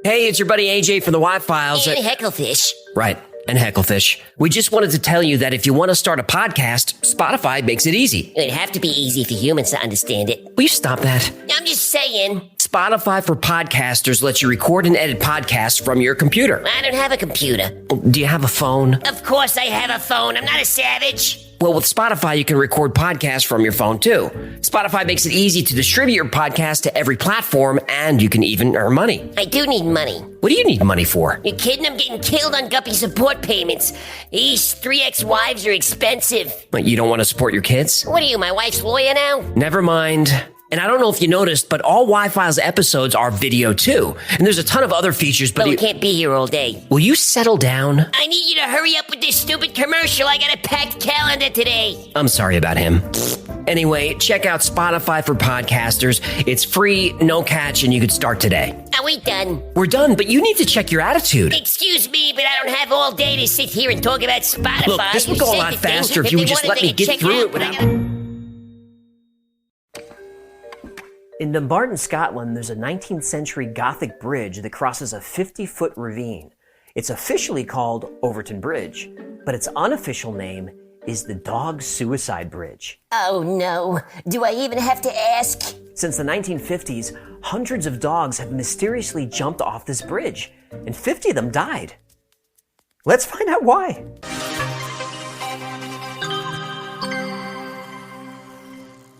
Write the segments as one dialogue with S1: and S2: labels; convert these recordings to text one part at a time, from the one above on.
S1: Hey, it's your buddy AJ from the Y-Files.
S2: And Hecklefish.
S1: Right, and Hecklefish. We just wanted to tell you that if you want to start a podcast, Spotify makes it easy.
S2: It'd have to be easy for humans to understand it.
S1: Will you stop that?
S2: I'm just saying.
S1: Spotify for podcasters lets you record and edit podcasts from your computer.
S2: I don't have a computer.
S1: Do you have a phone?
S2: Of course I have a phone. I'm not a savage.
S1: Well, with Spotify, you can record podcasts from your phone, too. Spotify makes it easy to distribute your podcast to every platform, and you can even earn money.
S2: I do need money.
S1: What do you need money for?
S2: You kidding? I'm getting killed on Guppy support payments. These 3 ex-wives are expensive.
S1: What, you don't want to support your kids?
S2: What are you, my wife's lawyer now?
S1: Never mind. And I don't know if you noticed, but all Y-Files episodes are video, too. And there's a ton of other features, but
S2: we can't be here all day.
S1: Will you settle down?
S2: I need you to hurry up with this stupid commercial. I got a packed calendar today.
S1: I'm sorry about him. Anyway, check out Spotify for podcasters. It's free, no catch, and you could start today.
S2: Are we done?
S1: We're done, but you need to check your attitude.
S2: Excuse me, but I don't have all day to sit here and talk about Spotify.
S1: Look, this would go a lot faster if you would just let me get through it without... In Dumbarton, Scotland, there's a 19th century gothic bridge that crosses a 50-foot ravine. It's officially called Overtoun Bridge, but its unofficial name is the Dog Suicide Bridge.
S2: Oh no, do I even have to ask?
S1: Since the 1950s, hundreds of dogs have mysteriously jumped off this bridge, and 50 of them died. Let's find out why.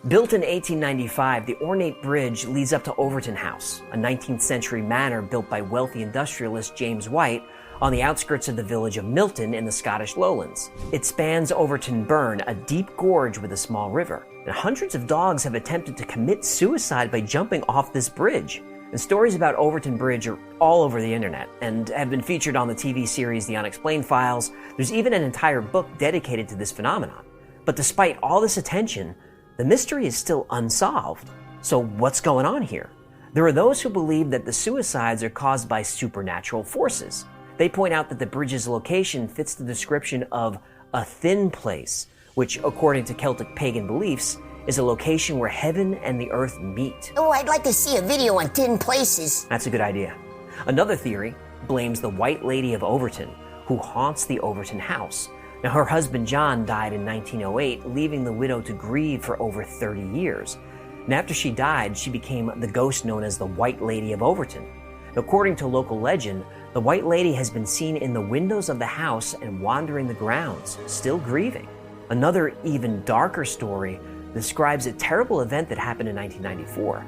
S1: Built in 1895, the ornate bridge leads up to Overtoun House, a 19th century manor built by wealthy industrialist James White on the outskirts of the village of Milton in the Scottish Lowlands. It spans Overtoun Burn, a deep gorge with a small river. And hundreds of dogs have attempted to commit suicide by jumping off this bridge. And stories about Overtoun Bridge are all over the internet and have been featured on the TV series The Unexplained Files. There's even an entire book dedicated to this phenomenon. But despite all this attention, the mystery is still unsolved. So what's going on here? There are those who believe that the suicides are caused by supernatural forces. They point out that the bridge's location fits the description of a thin place, which, according to Celtic pagan beliefs, is a location where heaven and the earth meet.
S2: Oh, I'd like to see a video on thin places.
S1: That's a good idea. Another theory blames the White Lady of Overtoun, who haunts the Overtoun House. Now, her husband John died in 1908, leaving the widow to grieve for over 30 years. And after she died, she became the ghost known as the White Lady of Overtoun. According to local legend, the White Lady has been seen in the windows of the house and wandering the grounds, still grieving. Another, even darker story describes a terrible event that happened in 1994.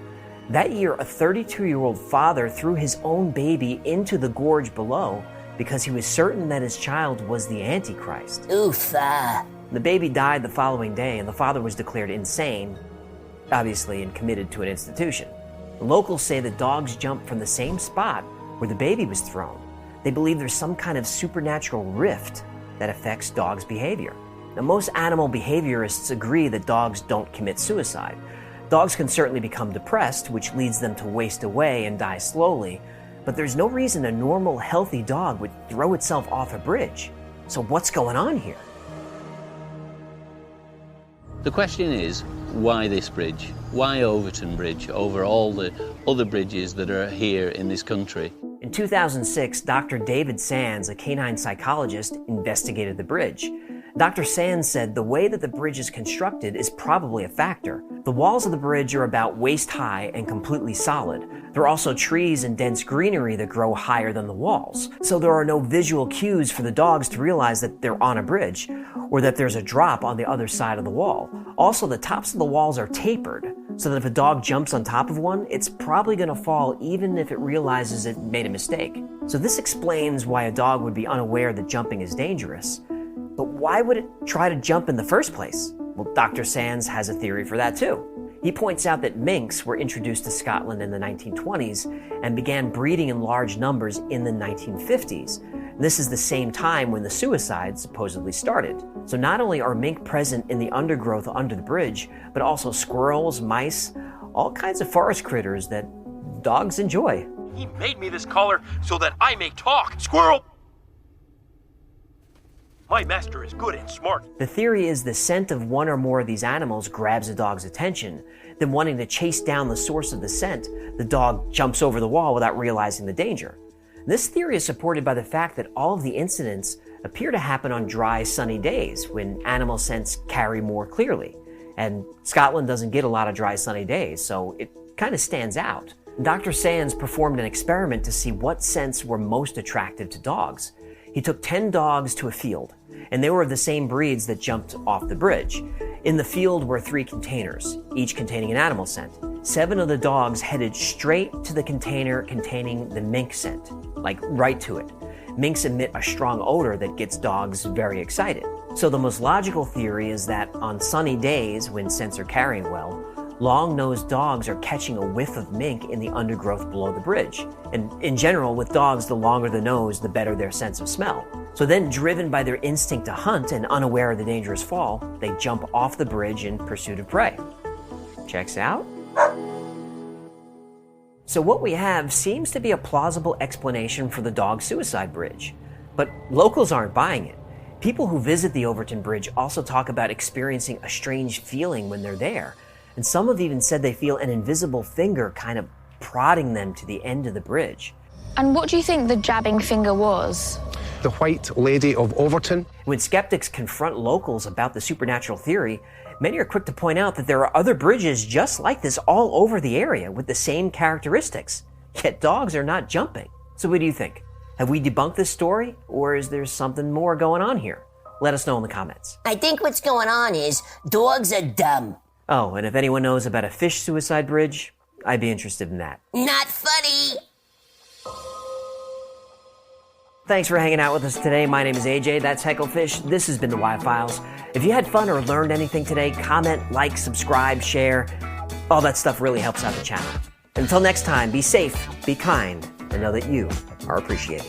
S1: That year, a 32-year-old father threw his own baby into the gorge below because he was certain that his child was the Antichrist.
S2: Oof.
S1: The baby died the following day, and the father was declared insane, obviously, and committed to an institution. Locals say that dogs jump from the same spot where the baby was thrown. They believe there's some kind of supernatural rift that affects dogs' behavior. Now, most animal behaviorists agree that dogs don't commit suicide. Dogs can certainly become depressed, which leads them to waste away and die slowly, but there's no reason a normal, healthy dog would throw itself off a bridge. So what's going on here?
S3: The question is, why this bridge? Why Overtoun Bridge over all the other bridges that are here in this country?
S1: In 2006, Dr. David Sands, a canine psychologist, investigated the bridge. Dr. Sands said the way that the bridge is constructed is probably a factor. The walls of the bridge are about waist high and completely solid. There are also trees and dense greenery that grow higher than the walls. So there are no visual cues for the dogs to realize that they're on a bridge or that there's a drop on the other side of the wall. Also, the tops of the walls are tapered, so that if a dog jumps on top of one, it's probably going to fall even if it realizes it made a mistake. So this explains why a dog would be unaware that jumping is dangerous. But why would it try to jump in the first place? Well, Dr. Sands has a theory for that too. He points out that minks were introduced to Scotland in the 1920s and began breeding in large numbers in the 1950s. This is the same time when the suicides supposedly started. So not only are mink present in the undergrowth under the bridge, but also squirrels, mice, all kinds of forest critters that dogs enjoy.
S4: He made me this collar so that I may talk. Squirrel! My master is good and smart.
S1: The theory is the scent of one or more of these animals grabs a dog's attention. Then wanting to chase down the source of the scent, the dog jumps over the wall without realizing the danger. This theory is supported by the fact that all of the incidents appear to happen on dry, sunny days when animal scents carry more clearly. And Scotland doesn't get a lot of dry, sunny days, so it kind of stands out. Dr. Sands performed an experiment to see what scents were most attractive to dogs. He took 10 dogs to a field, and they were of the same breeds that jumped off the bridge. In the field were 3 containers, each containing an animal scent. 7 of the dogs headed straight to the container containing the mink scent, like right to it. Minks emit a strong odor that gets dogs very excited. So the most logical theory is that on sunny days when scents are carrying well, long-nosed dogs are catching a whiff of mink in the undergrowth below the bridge. And in general, with dogs, the longer the nose, the better their sense of smell. So then, driven by their instinct to hunt and unaware of the dangerous fall, they jump off the bridge in pursuit of prey. Checks out? So what we have seems to be a plausible explanation for the dog suicide bridge. But locals aren't buying it. People who visit the Overtoun Bridge also talk about experiencing a strange feeling when they're there. And some have even said they feel an invisible finger kind of prodding them to the end of the bridge.
S5: And what do you think the jabbing finger was?
S6: The White Lady of Overtoun.
S1: When skeptics confront locals about the supernatural theory, many are quick to point out that there are other bridges just like this all over the area with the same characteristics. Yet dogs are not jumping. So what do you think? Have we debunked this story, or is there something more going on here? Let us know in the comments.
S2: I think what's going on is dogs are dumb.
S1: Oh, and if anyone knows about a fish suicide bridge, I'd be interested in that.
S2: Not funny.
S1: Thanks for hanging out with us today. My name is AJ, that's Hecklefish. This has been the Y Files. If you had fun or learned anything today, comment, like, subscribe, share. All that stuff really helps out the channel. Until next time, be safe, be kind, and know that you are appreciated.